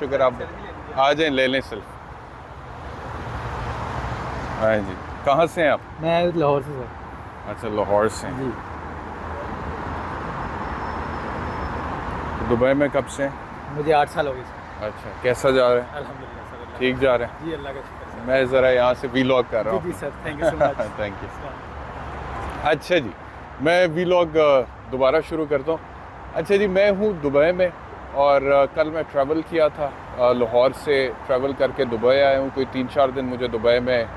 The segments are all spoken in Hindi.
शुक्र आप आ जाएं, ले लें सेल्फी। हाँ जी, कहाँ से हैं आप? मैं लाहौर से सर। अच्छा, लाहौर से हैं। जी। तो दुबई में कब से हैं? मुझे 8 साल हो गए सर। अच्छा, कैसा जा रहा है? अल्हम्दुलिल्लाह सर। अल्लाह ठीक जा रहा है? जी, अल्लाह का शुक्र सर। मैं ज़रा यहाँ से वीलॉग कर रहा जी हूँ। जी sir, thank you so much. Thank you. अच्छा जी, मैं वीलॉग दोबारा शुरू करता हूँ। अच्छा जी, मैं हूँ दुबई में और कल मैं ट्रैवल किया था, लाहौर से ट्रैवल करके दुबई आया हूँ। कोई 3-4 दिन मुझे दुबई में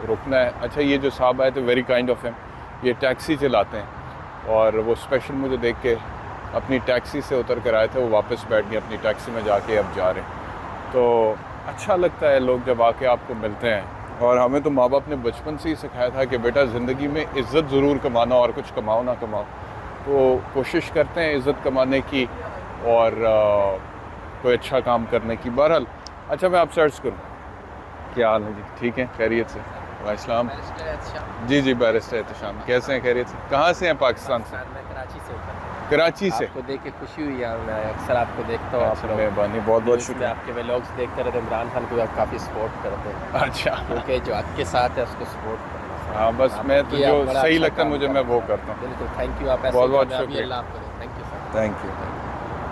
रुकना है। अच्छा, ये जो साहब आए थे, वेरी काइंड ऑफ हिम, ये टैक्सी चलाते हैं और वो स्पेशल मुझे देख के अपनी टैक्सी से उतर कर आए थे। वो वापस बैठ गए अपनी टैक्सी में, जाके अब जा रहे हैं। तो अच्छा लगता है लोग जब आके आपको मिलते हैं। और हमें तो माँ बाप ने बचपन से ही सिखाया था कि बेटा ज़िंदगी में इज़्ज़त ज़रूर कमाना, और कुछ कमाओ ना कमाओ। तो कोशिश करते हैं इज़्ज़त कमाने की और कोई अच्छा काम करने की। बहरहाल, अच्छा मैं आपसे अर्ज़ करूँ, क्या हाल है जी? ठीक है, खैरियत से? वालेकुम। जी जी, बैरिस्टर एहतशाम, कैसे हैं? खैरियत से? कहाँ से हैं? पाकिस्तान से? मैं कराची से हूँ। कराची से? आपको देख के खुशी हुई यार, मैं अक्सर आपको देखता हूँ। अच्छा, मेहरबानी, बहुत बहुत मैं शुक्रिया। आपके व्लॉग्स देखते रहते, इमरान खान को आप काफ़ी सपोर्ट करते हैं, अच्छा, क्योंकि जो आपके साथ है उसको सपोर्ट करना सर। हाँ बस मैं तो आपकी आप जो बड़ा सही अच्छा लगता है काम मुझे, कर मैं रहे वो हैं। करता हूँ। बिल्कुल, थैंक यू। आप ऐसे बहुत बहुत कामयाबी शुक्रिया। अल्लाह आपको दे। Thank you sir. Thank you.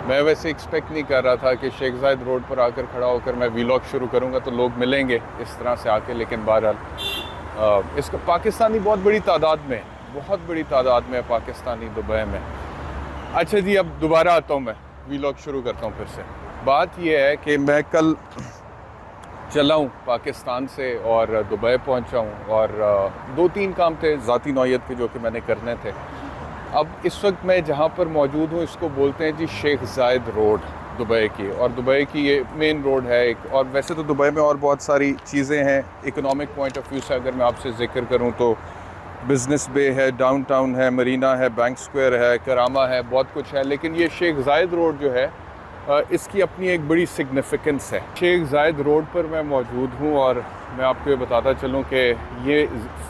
मैं वैसे एक्सपेक्ट नहीं कर रहा था कि शेख जायद रोड पर आकर खड़ा होकर मैं वीलॉग शुरू करूंगा तो लोग मिलेंगे इस तरह से आके, लेकिन बहरहाल इसका पाकिस्तानी बहुत बड़ी तादाद में, बहुत बड़ी तादाद में पाकिस्तानी दुबई में। अच्छा जी, अब दोबारा आता हूँ, मैं वीलॉग शुरू करता हूँ फिर से। बात यह है कि मैं कल चला हूँ पाकिस्तान से और दुबई पहुँचा हूँ और 2-3 काम थे ज़ाती नौयत के जो कि मैंने करने थे। अब इस वक्त मैं जहाँ पर मौजूद हूँ इसको बोलते हैं जी शेख जायद रोड दुबई की, और दुबई की ये मेन रोड है एक। और वैसे तो दुबई में और बहुत सारी चीज़ें हैं इकोनॉमिक पॉइंट ऑफ व्यू से अगर मैं आपसे ज़िक्र करूँ तो बिज़नेस बे है, डाउनटाउन है, मरीना है, बैंक स्क्वायर है, करामा है, बहुत कुछ है। लेकिन ये शेख जायद रोड जो है इसकी अपनी एक बड़ी सिग्निफिकेंस है। शेख जायद रोड पर मैं मौजूद हूँ और मैं आपको ये बताता चलूँ कि ये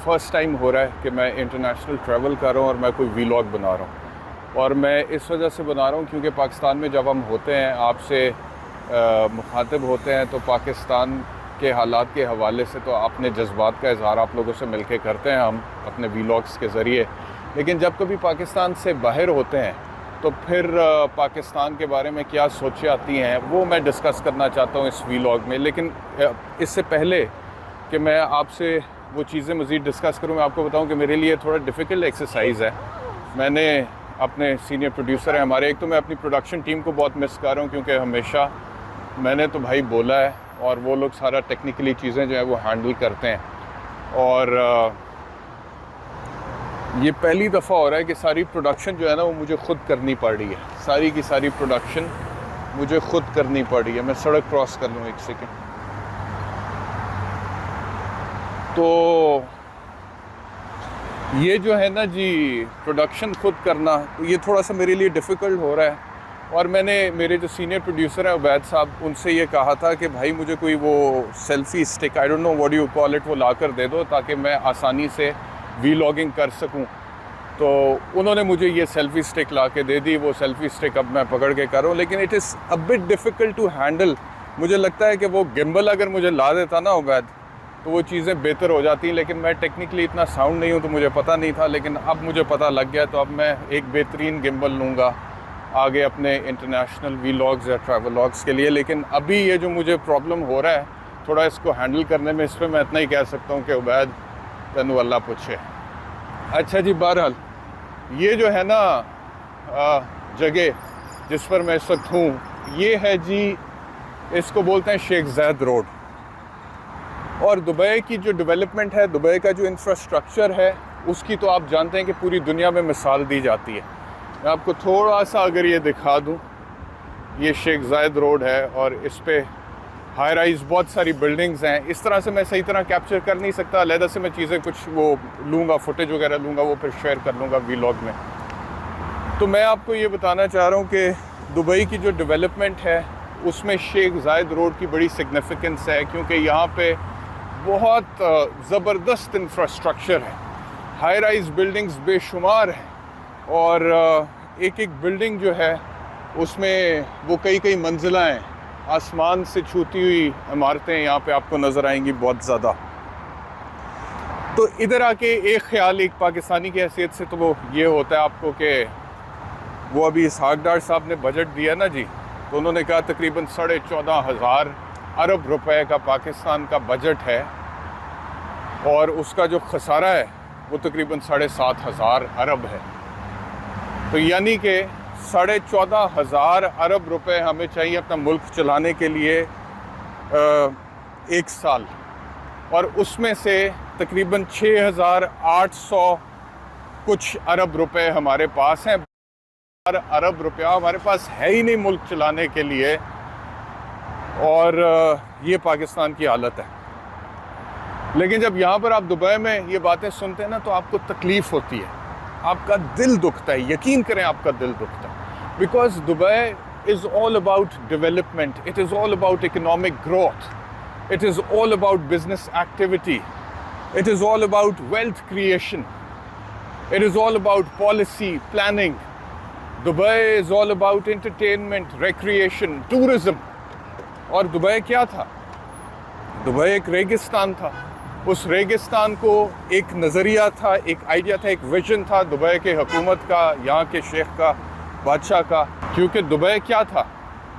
फ़र्स्ट टाइम हो रहा है कि मैं इंटरनेशनल ट्रैवल कर रहा हूँ और मैं कोई वीलॉग बना रहा हूँ। और मैं इस वजह से बना रहा हूँ क्योंकि पाकिस्तान में जब हम होते हैं, आपसे मुखातिब होते हैं, तो पाकिस्तान के हालात के हवाले से तो अपने जज्बात का इज़हार आप लोगों से मिलके करते हैं हम अपने वीलॉग्स के ज़रिए। लेकिन जब कभी पाकिस्तान से बाहर होते हैं तो फिर पाकिस्तान के बारे में क्या सोचें आती हैं वो मैं डिस्कस करना चाहता हूँ इस वीलॉग में। लेकिन इससे पहले कि मैं आपसे वो चीज़ें मज़ीद डिस्कस करूँ, मैं आपको बताऊँ कि मेरे लिए थोड़ा डिफ़िकल्ट एक्सरसाइज है। मैंने अपने सीनियर प्रोड्यूसर हैं हमारे, एक तो मैं अपनी प्रोडक्शन टीम को बहुत मिस कर रहा हूँ क्योंकि हमेशा मैंने तो भाई बोला है और वो लोग सारा टेक्निकली चीज़ें जो है वो हैंडल करते हैं। और ये पहली दफ़ा हो रहा है कि सारी प्रोडक्शन जो है ना वो मुझे ख़ुद करनी पड़ रही है। सारी की सारी प्रोडक्शन मुझे ख़ुद करनी पड़ रही है। मैं सड़क क्रॉस कर लूँ एक सेकेंड। तो ये जो है ना जी प्रोडक्शन ख़ुद करना, तो ये थोड़ा सा मेरे लिए डिफ़िकल्ट हो रहा है। और मैंने मेरे जो सीनियर प्रोड्यूसर हैं उबैद साहब, उनसे ये कहा था कि भाई मुझे कोई वो selfie stick, I don't know what you call it, वो ला कर दे दो ताकि मैं आसानी से वीलॉगिंग कर सकूं। तो उन्होंने मुझे ये सेल्फ़ी स्टिक ला के दे दी। वो सेल्फ़ी स्टिक अब मैं पकड़ के कर रहा हूँ, लेकिन it is a bit difficult to handle. मुझे लगता है कि वो गिम्बल अगर मुझे ला देता ना उबैद तो वो चीज़ें बेहतर हो जाती, लेकिन मैं टेक्निकली इतना साउंड नहीं हूँ तो मुझे पता नहीं था। लेकिन अब मुझे पता लग गया, तो अब मैं एक बेहतरीन गिम्बल लूँगा आगे अपने इंटरनेशनल वीलॉग्स या ट्रैवलॉग्स के लिए। लेकिन अभी ये जो मुझे प्रॉब्लम हो रहा है थोड़ा इसको हैंडल करने में, इस पर मैं इतना ही कह सकता हूँ कि उबैद तनु अल्लाह पूछे। अच्छा जी, बहरहाल ये जो है ना जगह जिस पर मैं इस वक्त हूँ, ये है जी, इसको बोलते हैं शेख जायद रोड। और दुबई की जो डेवलपमेंट है, दुबई का जो इंफ्रास्ट्रक्चर है, उसकी तो आप जानते हैं कि पूरी दुनिया में मिसाल दी जाती है। मैं आपको थोड़ा सा अगर ये दिखा दूँ, ये शेख जायद रोड है और इस पे हाई राइज बहुत सारी बिल्डिंग्स हैं। इस तरह से मैं सही तरह कैप्चर कर नहीं सकता, अलहदा से मैं चीज़ें कुछ वो लूँगा, फुटेज वगैरह लूँगा, वो फिर शेयर कर लूँगा वीलॉग में। तो मैं आपको ये बताना चाह रहा हूँ कि दुबई की जो डेवलपमेंट है उसमें शेख जायद रोड की बड़ी सिग्निफिकेंस है, क्योंकि यहाँ पे बहुत ज़बरदस्त इंफ्रास्ट्रक्चर है, हाई राइज बिल्डिंग्स बेशुमार हैं। और एक एक बिल्डिंग जो है उसमें वो कई कई मंजिला हैं। आसमान से छूती हुई इमारतें यहाँ पे आपको नज़र आएंगी बहुत ज़्यादा। तो इधर आके एक ख्याल एक पाकिस्तानी की हैसियत से तो वो ये होता है आपको कि वो अभी इसहाक डार साहब ने बजट दिया ना जी, तो उन्होंने कहा तकरीबन 14,500 अरब रुपए का पाकिस्तान का बजट है और उसका जो खसारा है वो तकरीबन 7,500 अरब है। तो यानी कि 14,500 अरब रुपए हमें चाहिए अपना मुल्क चलाने के लिए एक साल, और उसमें से तकरीबन 6,800 कुछ अरब रुपए हमारे पास हैं। अरब रुपया हमारे पास है ही नहीं मुल्क चलाने के लिए, और ये पाकिस्तान की हालत है। लेकिन जब यहाँ पर आप दुबई में ये बातें सुनते हैं ना तो आपको तकलीफ़ होती है, आपका दिल दुखता है, यकीन करें आपका दिल दुखता है। Because Dubai is all about development, it is all about economic growth, it is all about business activity, it is all about wealth creation, it is all about policy planning. Dubai is all about entertainment, recreation, tourism. और दुबई क्या था? दुबई एक रेगिस्तान था। उस रेगिस्तान को एक नज़रिया था, एक आइडिया था, एक विजन था दुबई के हुकूमत का, यहाँ के शेख का, बादशाह का। क्योंकि दुबई क्या था?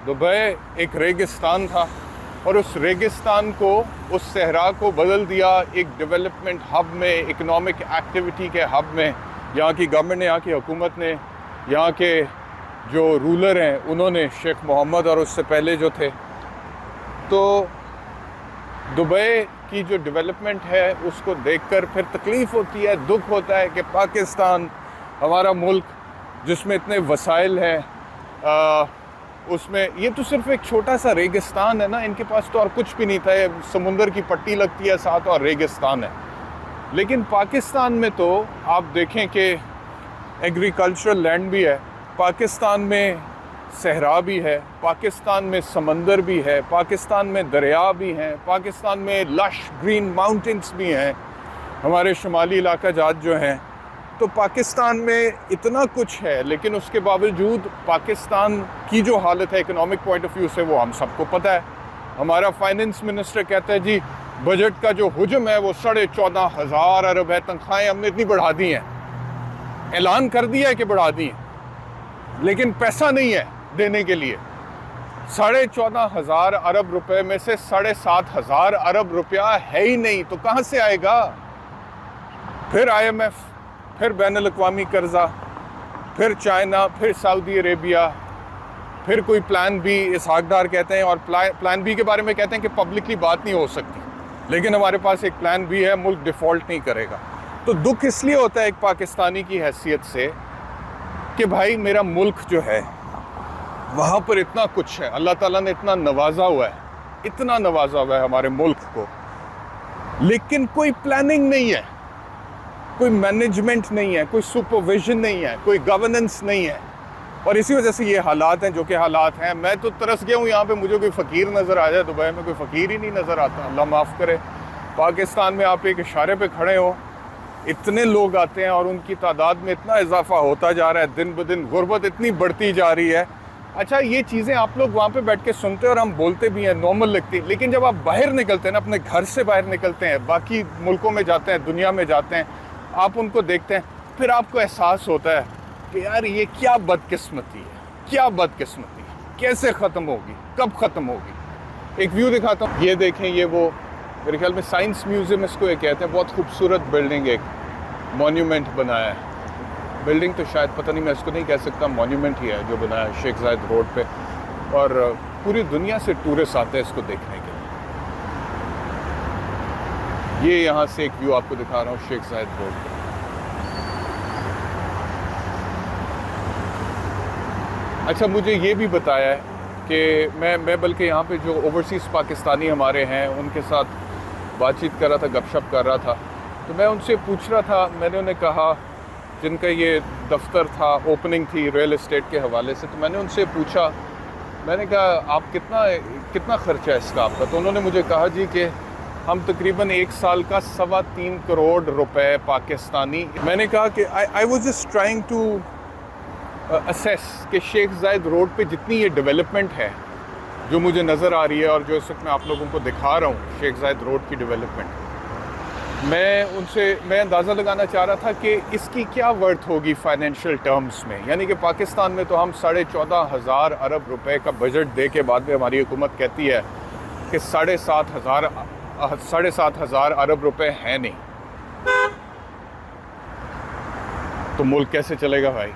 दुबई एक रेगिस्तान था और उस रेगिस्तान को, उस सहरा को बदल दिया एक डेवलपमेंट हब में, इकोनॉमिक एक्टिविटी के हब में। यहाँ की गवर्नमेंट ने, यहाँ की हुकूमत ने, यहाँ के जो रूलर हैं उन्होंने, शेख मोहम्मद और उससे पहले जो थे, तो दुबई की जो डेवलपमेंट है उसको देखकर फिर तकलीफ़ होती है, दुख होता है कि पाकिस्तान हमारा मुल्क जिसमें इतने वसाइल हैं, उसमें ये तो सिर्फ एक छोटा सा रेगिस्तान है ना, इनके पास तो और कुछ भी नहीं था, ये समुंदर की पट्टी लगती है साथ और रेगिस्तान है। लेकिन पाकिस्तान में तो आप देखें कि एग्रीकल्चरल लैंड भी है, पाकिस्तान में सहरा भी है, पाकिस्तान में समंदर भी है, पाकिस्तान में दरिया भी हैं, पाकिस्तान में लश ग्रीन माउंटेन्स भी हैं, हमारे शुमाली इलाका जात जो हैं। तो पाकिस्तान में इतना कुछ है, लेकिन उसके बावजूद पाकिस्तान की जो हालत है इकोनॉमिक पॉइंट ऑफ व्यू से वो हम सबको पता है। हमारा फाइनेंस मिनिस्टर कहता है जी बजट का जो हुजम है वो 14,500 अरब है, तनख्वाहें हमने इतनी बढ़ा दी हैं, ऐलान कर दिया है कि बढ़ा दी हैं, लेकिन पैसा नहीं है देने के लिए। 14,500 अरब रुपए में से 7,500 अरब रुपया है ही नहीं, तो कहाँ से आएगा? फिर IMF, फिर बैनुल-अक़वामी कर्जा, फिर चाइना, फिर सऊदी अरेबिया, फिर कोई प्लान बी। इसहाक डार कहते हैं, और प्लान बी के बारे में कहते हैं कि पब्लिकली बात नहीं हो सकती, लेकिन हमारे पास एक प्लान बी है, मुल्क डिफ़ॉल्ट नहीं करेगा। तो दुख इसलिए होता है एक पाकिस्तानी की हैसियत से कि भाई मेरा मुल्क जो है वहाँ पर इतना कुछ है, अल्लाह ताला ने इतना नवाजा हुआ है, इतना नवाजा हुआ है हमारे मुल्क को, लेकिन कोई प्लानिंग नहीं है, कोई मैनेजमेंट नहीं है, कोई सुपरविजन नहीं है, कोई गवर्नेंस नहीं है। और इसी वजह से ये हालात हैं जो कि हालात हैं। मैं तो तरस गया हूँ यहाँ पे, मुझे कोई फ़कीर नज़र आ जाए, दुबई में कोई फ़कीर ही नहीं नज़र आता, अल्लाह माफ़ करे। पाकिस्तान में आप एक इशारे पे खड़े हो, इतने लोग आते हैं और उनकी तादाद में इतना इजाफा होता जा रहा है, दिन ब दिन गुर्बत इतनी बढ़ती जा रही है। अच्छा, ये चीज़ें आप लोग वहाँ पे बैठ के सुनते हैं और हम बोलते भी हैं, नॉर्मल लगती है, लेकिन जब आप बाहर निकलते हैं ना, अपने घर से बाहर निकलते हैं, बाकी मुल्कों में जाते हैं, दुनिया में जाते हैं, आप उनको देखते हैं, फिर आपको एहसास होता है कि यार ये क्या बदकिस्मती है, क्या बदकिस्मती है, कैसे ख़त्म होगी, कब ख़त्म होगी। एक व्यू दिखाता हूँ, ये देखें, ये वो मेरे ख्याल में साइंस म्यूज़ियम इसको ये कहते हैं, बहुत खूबसूरत बिल्डिंग, एक मॉन्यूमेंट बनाया है। बिल्डिंग तो शायद पता नहीं, मैं इसको नहीं कह सकता, मॉन्यूमेंट ही है जो बनाया है शेख जायद रोड पे, और पूरी दुनिया से टूरिस्ट आते हैं इसको देखने के लिए। ये यहाँ से एक व्यू आपको दिखा रहा हूँ शेख जायद रोड पे। अच्छा, मुझे ये भी बताया है कि मैं बल्कि यहाँ पे जो ओवरसीज़ पाकिस्तानी हमारे हैं उनके साथ बातचीत कर रहा था, गपशप कर रहा था, तो मैं उनसे पूछ रहा था, मैंने उन्हें कहा, जिनका ये दफ्तर था, ओपनिंग थी रियल एस्टेट के हवाले से, तो मैंने उनसे पूछा, मैंने कहा आप कितना ख़र्चा है इसका आपका? तो उन्होंने मुझे कहा जी कि हम तकरीबन एक साल का 3.25 करोड़ रुपए पाकिस्तानी। मैंने कहा कि I was just trying to assess कि शेख जायद रोड पे जितनी ये डेवलपमेंट है जो मुझे नज़र आ रही है और जो इस वक्त मैं आप लोगों को दिखा रहा हूँ शेख जायद रोड की डेवलपमेंट, मैं अंदाज़ा लगाना चाह रहा था कि इसकी क्या वर्थ होगी फाइनेंशियल टर्म्स में। यानी कि पाकिस्तान में तो हम 14,500 अरब रुपए का बजट दे के बाद में हमारी हुकूमत कहती है कि 7,500 अरब रुपए हैं नहीं, तो मुल्क कैसे चलेगा भाई।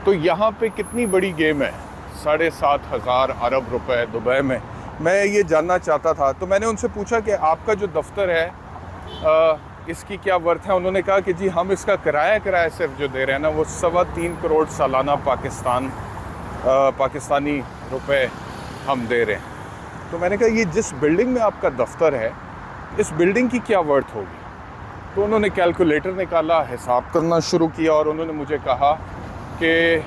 तो यहाँ पे कितनी बड़ी गेम है, 7,500 अरब रुपए दुबई में। मैं ये जानना चाहता था, तो मैंने उनसे पूछा कि आपका जो दफ्तर है इसकी क्या वर्थ है। उन्होंने कहा कि जी हम इसका किराया सिर्फ जो दे रहे हैं ना वो 3.25 करोड़ सालाना पाकिस्तानी रुपए हम दे रहे हैं। तो मैंने कहा ये जिस बिल्डिंग में आपका दफ्तर है इस बिल्डिंग की क्या वर्थ होगी। तो उन्होंने कैलकुलेटर निकाला, हिसाब करना शुरू किया और उन्होंने मुझे कहा कि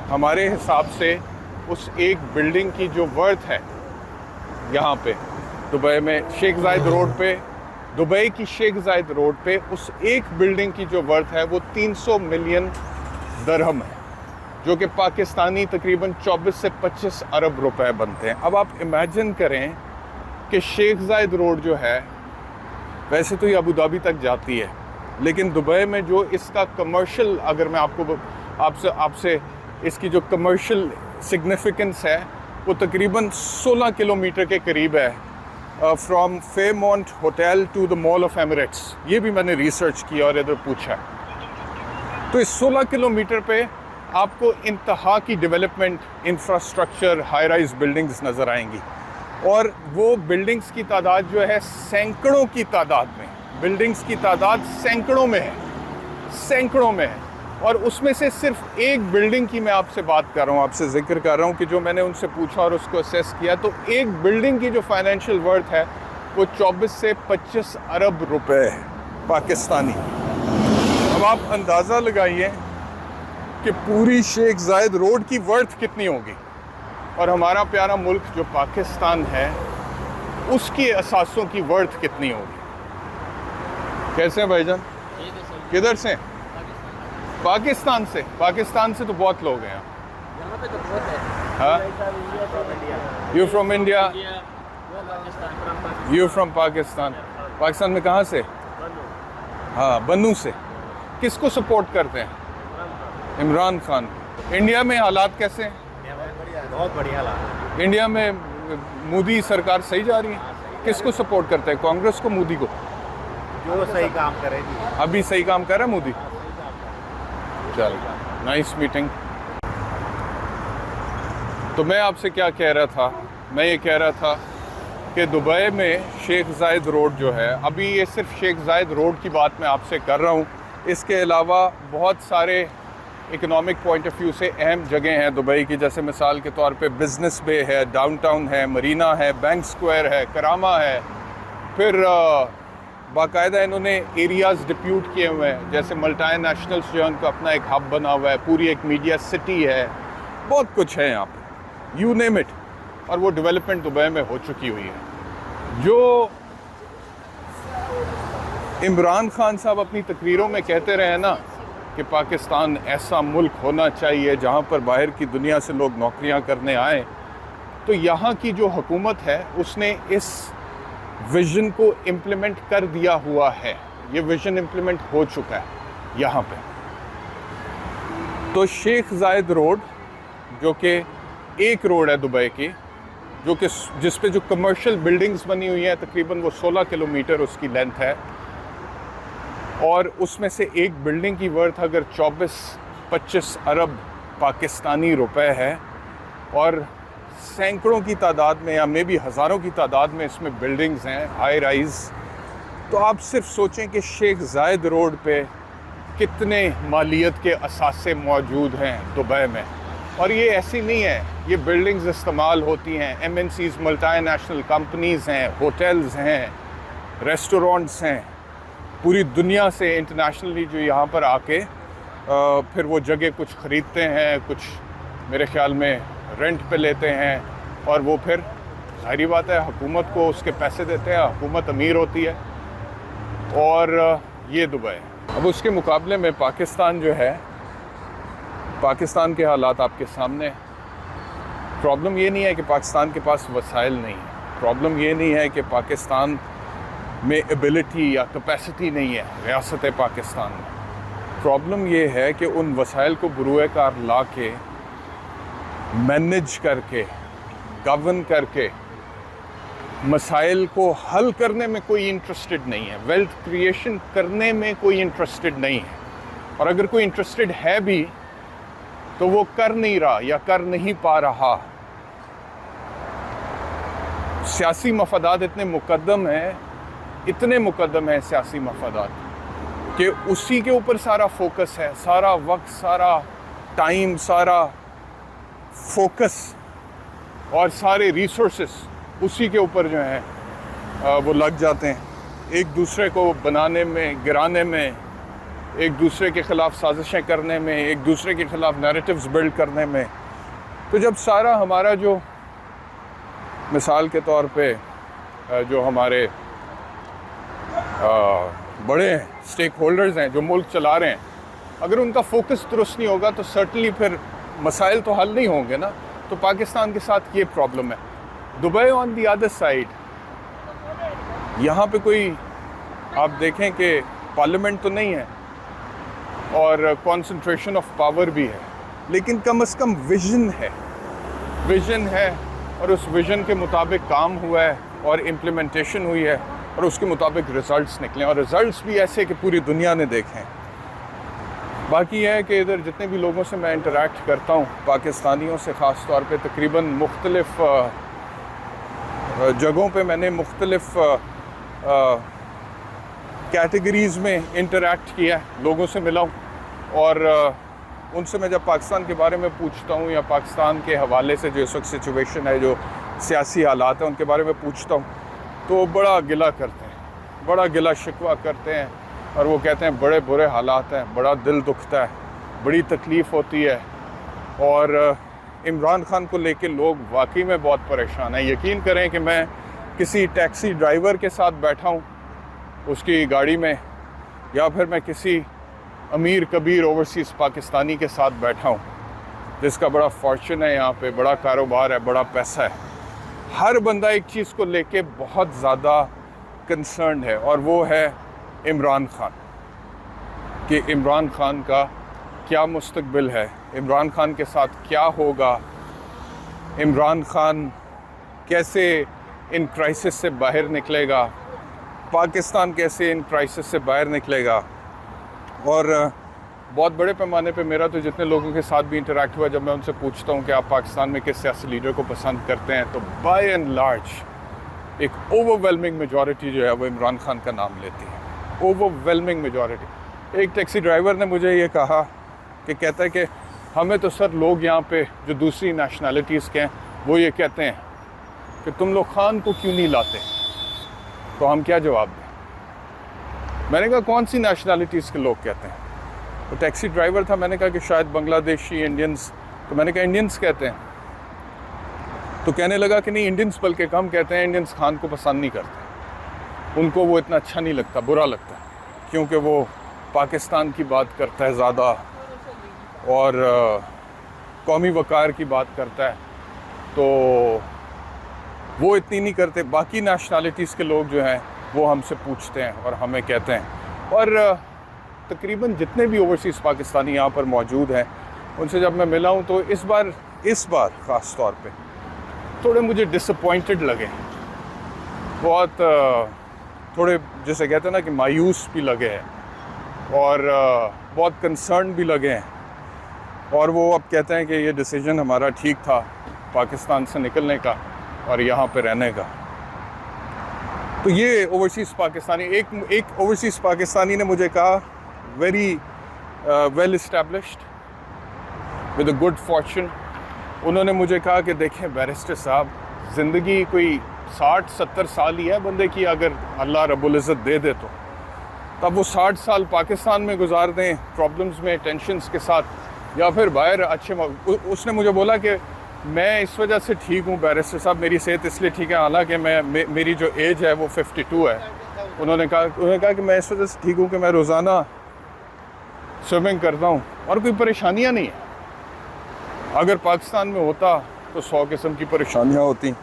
हमारे हिसाब से उस एक बिल्डिंग की जो वर्थ है यहाँ पे दुबई में शेख जायद रोड पे, दुबई की शेख जायद रोड पे उस एक बिल्डिंग की जो वर्थ है वो 300 मिलियन दरहम है, जो कि पाकिस्तानी तकरीबन 24 से 25 अरब रुपए बनते हैं। अब आप इमेजिन करें कि शेख जायद रोड जो है वैसे तो ये अबू धाबी तक जाती है, लेकिन दुबई में जो इसका कमर्शियल, अगर मैं आपसे इसकी जो कमर्शियल सिग्निफिकेंस है वो तकरीबन 16 किलोमीटर के करीब है, from Fairmont hotel to the mall of Emirates. ये भी मैंने रिसर्च किया और इधर पूछा। तो इस 16 किलोमीटर पे आपको इंतहा की development, infrastructure, high rise buildings नज़र आएंगी और वो बिल्डिंग्स की तादाद जो है सैकड़ों की तादाद में, बिल्डिंग्स की तादाद सैकड़ों में है। और उसमें से सिर्फ एक बिल्डिंग की मैं आपसे बात कर रहा हूँ, आपसे जिक्र कर रहा हूँ कि जो मैंने उनसे पूछा और उसको असेस किया, तो एक बिल्डिंग की जो फाइनेंशियल वर्थ है वो 24 से 25 अरब रुपए है पाकिस्तानी। अब आप अंदाज़ा लगाइए कि पूरी शेख जायद रोड की वर्थ कितनी होगी और हमारा प्यारा मुल्क जो पाकिस्तान है उसकी असासों की वर्थ कितनी होगी। कैसे हैं भाईजान? किधर से? पाकिस्तान से। पाकिस्तान से तो बहुत लोग हैं यहाँ पे तो बहुत है। हाँ, you from India, you from Pakistan. Pakistan में कहाँ से? हाँ, बन्नू से। किसको सपोर्ट करते हैं? इमरान खान। इंडिया में हालात कैसे हैं? बहुत बढ़िया हालात। इंडिया में मोदी सरकार सही जा रही है? किसको सपोर्ट करते हैं, कांग्रेस को, मोदी को? जो सही काम करेगी। अभी सही काम कर रहा है मोदी। चल, नाइस मीटिंग। तो मैं आपसे क्या कह रहा था, मैं ये कह रहा था कि दुबई में शेख जायद रोड जो है, अभी ये सिर्फ शेख जायद रोड की बात मैं आपसे कर रहा हूँ, इसके अलावा बहुत सारे इकोनॉमिक पॉइंट ऑफ व्यू से अहम जगह हैं दुबई की। जैसे मिसाल के तौर पे बिज़नेस बे है, डाउनटाउन है, मरीना है, बैंक स्क्वायर है, करामा है। फिर बाकायदा इन्होंने एरियाज़ डिप्यूट किए हुए हैं, जैसे मल्टी नेशनल्स जो है उनका अपना एक हब बना हुआ है, पूरी एक मीडिया सिटी है, बहुत कुछ है यहाँ पे, यू नेम इट। और वो डेवलपमेंट दुबई में हो चुकी हुई है। जो इमरान खान साहब अपनी तकरीरों में कहते रहे ना कि पाकिस्तान ऐसा मुल्क होना चाहिए जहाँ पर बाहर की दुनिया से लोग नौकरियाँ करने आए, तो यहाँ की जो हुकूमत है उसने इस विज़न को इम्प्लीमेंट कर दिया हुआ है। ये विज़न इम्प्लीमेंट हो चुका है यहाँ पे। तो शेख जायद रोड जो कि एक रोड है दुबई की, जो कि जिस पे जो कमर्शियल बिल्डिंग्स बनी हुई हैं, तकरीबन वो 16 किलोमीटर उसकी लेंथ है, और उसमें से एक बिल्डिंग की वर्थ अगर 24-25 अरब पाकिस्तानी रुपए है और सैकड़ों की तादाद में या मे भी हज़ारों की तादाद में इसमें बिल्डिंग्स हैं, हाई राइज। तो आप सिर्फ सोचें कि शेख जायद रोड पे कितने मालियत के असासे मौजूद हैं दुबई में। और ये ऐसी नहीं है, ये बिल्डिंग्स इस्तेमाल होती हैं, MNCs, मल्टी नेशनल कंपनीज़ हैं, होटल्स हैं, रेस्टोरेंट्स हैं, पूरी दुनिया से इंटरनेशनली जो यहाँ पर आके फिर वो जगह कुछ ख़रीदते हैं, कुछ मेरे ख़्याल में रेंट पे लेते हैं, और वो फिर जाहिर बात है हुकूमत को उसके पैसे देते हैं, हुकूमत अमीर होती है। और ये दुबई। अब उसके मुकाबले में पाकिस्तान जो है, पाकिस्तान के हालात आपके सामने। प्रॉब्लम ये नहीं है कि पाकिस्तान के पास वसाइल नहीं है, प्रॉब्लम ये नहीं है कि पाकिस्तान में एबिलिटी या कैपेसिटी नहीं है रियासत पाकिस्तान में। प्रॉब्लम ये है कि उन वसाइल को बरूए कार ला के मैनेज करके गवर्न करके मसाइल को हल करने में कोई इंटरेस्टेड नहीं है, वेल्थ क्रिएशन करने में कोई इंटरेस्टेड नहीं है। और अगर कोई इंटरेस्टेड है भी तो वो कर नहीं रहा या कर नहीं पा रहा। सियासी मफादात इतने मुकद्दम हैं, इतने मुकद्दम हैं सियासी मफादात कि उसी के ऊपर सारा फोकस है, सारा वक्त, सारा टाइम, सारा फोकस और सारे रिसोर्सेस उसी के ऊपर जो हैं वो लग जाते हैं, एक दूसरे को बनाने में, गिराने में, एक दूसरे के ख़िलाफ़ साजिशें करने में, एक दूसरे के ख़िलाफ़ नैरेटिव्स बिल्ड करने में। तो जब सारा हमारा जो मिसाल के तौर पे जो हमारे बड़े स्टेक होल्डर्स हैं जो मुल्क चला रहे हैं, अगर उनका फोकस दुरुस्त नहीं होगा तो सर्टनली फिर मसाइल तो हल नहीं होंगे ना। तो पाकिस्तान के साथ ये प्रॉब्लम है। Dubai on the other side, यहाँ पे कोई आप देखें कि पार्लियामेंट तो नहीं है और कंसंट्रेशन ऑफ पावर भी है, लेकिन कम से कम विज़न है और उस विज़न के मुताबिक काम हुआ है और इम्प्लीमेंटेशन हुई है और उसके मुताबिक रिज़ल्ट्स निकले और रिज़ल्ट्स भी ऐसे कि पूरी दुनिया ने देखें। बाकी यह है कि इधर जितने भी लोगों से मैं इंटरेक्ट करता हूँ, पाकिस्तानियों से ख़ास तौर पे, तकरीबन मुख्तलिफ़ जगहों पे मैंने मुख्तलिफ़ कैटेगरीज़ में इंटरेक्ट किया है, लोगों से मिला हूँ और उनसे मैं जब पाकिस्तान के बारे में पूछता हूँ या पाकिस्तान के हवाले से जो इस वक्त सिचुएशन है, जो सियासी हालात हैं, उनके बारे में पूछता हूँ तो बड़ा गिला करते हैं, बड़ा गिला शिकवा करते हैं और वो कहते हैं बड़े बुरे हालात हैं, बड़ा दिल दुखता है, बड़ी तकलीफ़ होती है। और इमरान खान को लेके लोग वाकई में बहुत परेशान हैं। यकीन करें कि मैं किसी टैक्सी ड्राइवर के साथ बैठा हूँ उसकी गाड़ी में, या फिर मैं किसी अमीर कबीर ओवरसीज़ पाकिस्तानी के साथ बैठा हूँ जिसका बड़ा फॉर्चून है, यहाँ पे बड़ा कारोबार है, बड़ा पैसा है। हर बंदा एक चीज़ को लेके बहुत ज़्यादा कंसर्न है और वो है इमरान खान, कि इमरान खान का क्या मुस्तकबिल है, इमरान खान के साथ क्या होगा, इमरान खान कैसे इन क्राइसिस से बाहर निकलेगा, पाकिस्तान कैसे इन क्राइसिस से बाहर निकलेगा। और बहुत बड़े पैमाने पे मेरा तो जितने लोगों के साथ भी इंटरेक्ट हुआ, जब मैं उनसे पूछता हूँ कि आप पाकिस्तान में किस सियासी लीडर को पसंद करते हैं, तो बाय एंड लार्ज एक ओवरवेलमिंग मेजॉरिटी जो है वो इमरान खान का नाम लेती है, ओवरवेलमिंग मेजॉरिटी। एक टैक्सी ड्राइवर ने मुझे ये कहा कि कहता है कि हमें तो सर लोग यहाँ पे जो दूसरी नेशनलिटीज़ के हैं वो ये कहते हैं कि तुम लोग खान को क्यों नहीं लाते, तो हम क्या जवाब दें। मैंने कहा कौन सी नेशनलिटीज़ के लोग कहते हैं, तो टैक्सी ड्राइवर था, मैंने कहा कि शायद बांग्लादेशी, इंडियंस, तो मैंने कहा इंडियंस कहते हैं, तो कहने लगा कि नहीं इंडियंस बल्कि कम कहते हैं, इंडियंस खान को पसंद नहीं करते, उनको वो इतना अच्छा नहीं लगता, बुरा लगता है, क्योंकि वो पाकिस्तान की बात करता है ज़्यादा और कौमी वक़ार की बात करता है, तो वो इतनी नहीं करते। बाकी नेशनलिटीज़ के लोग जो हैं वो हमसे पूछते हैं और हमें कहते हैं। और तकरीबन जितने भी ओवरसीज़ पाकिस्तानी यहाँ पर मौजूद हैं उनसे जब मैं मिला हूँ तो इस बार ख़ास तौर पे थोड़े मुझे डिसअपॉइंटेड लगे, बहुत थोड़े जैसे कहते हैं ना कि मायूस भी लगे हैं और बहुत कंसर्न भी लगे हैं। और वो अब कहते हैं कि ये डिसीजन हमारा ठीक था पाकिस्तान से निकलने का और यहाँ पे रहने का। तो ये ओवरसीज़ पाकिस्तानी, एक ओवरसीज़ पाकिस्तानी ने मुझे कहा, very well established with a good Fortune, उन्होंने मुझे कहा कि देखें बैरिस्टर साहब, ज़िंदगी कोई 60-70 साल ही है बंदे की, अगर अल्लाह रब्बुल इज़्ज़त दे दे तो तब वो 60 साल पाकिस्तान में गुजार दें प्रॉब्लम्स में, टेंशन्स के साथ, या फिर बाहर अच्छे। उसने मुझे बोला कि मैं इस वजह से ठीक हूँ बैरिस्टर साहब, मेरी सेहत इसलिए ठीक है, हालांकि मेरी जो एज है वो 52 है। उन्होंने कहा कि मैं इस वजह से ठीक हूँ कि मैं रोज़ाना स्विमिंग करता हूँ और कोई परेशानियाँ नहीं है। अगर पाकिस्तान में होता तो 100 किस्म की परेशानियाँ होती हैं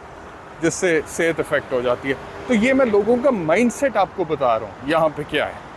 जिससे सेहत इफ़ेक्ट हो जाती है। तो ये मैं लोगों का माइंडसेट आपको बता रहा हूँ यहाँ पे क्या है।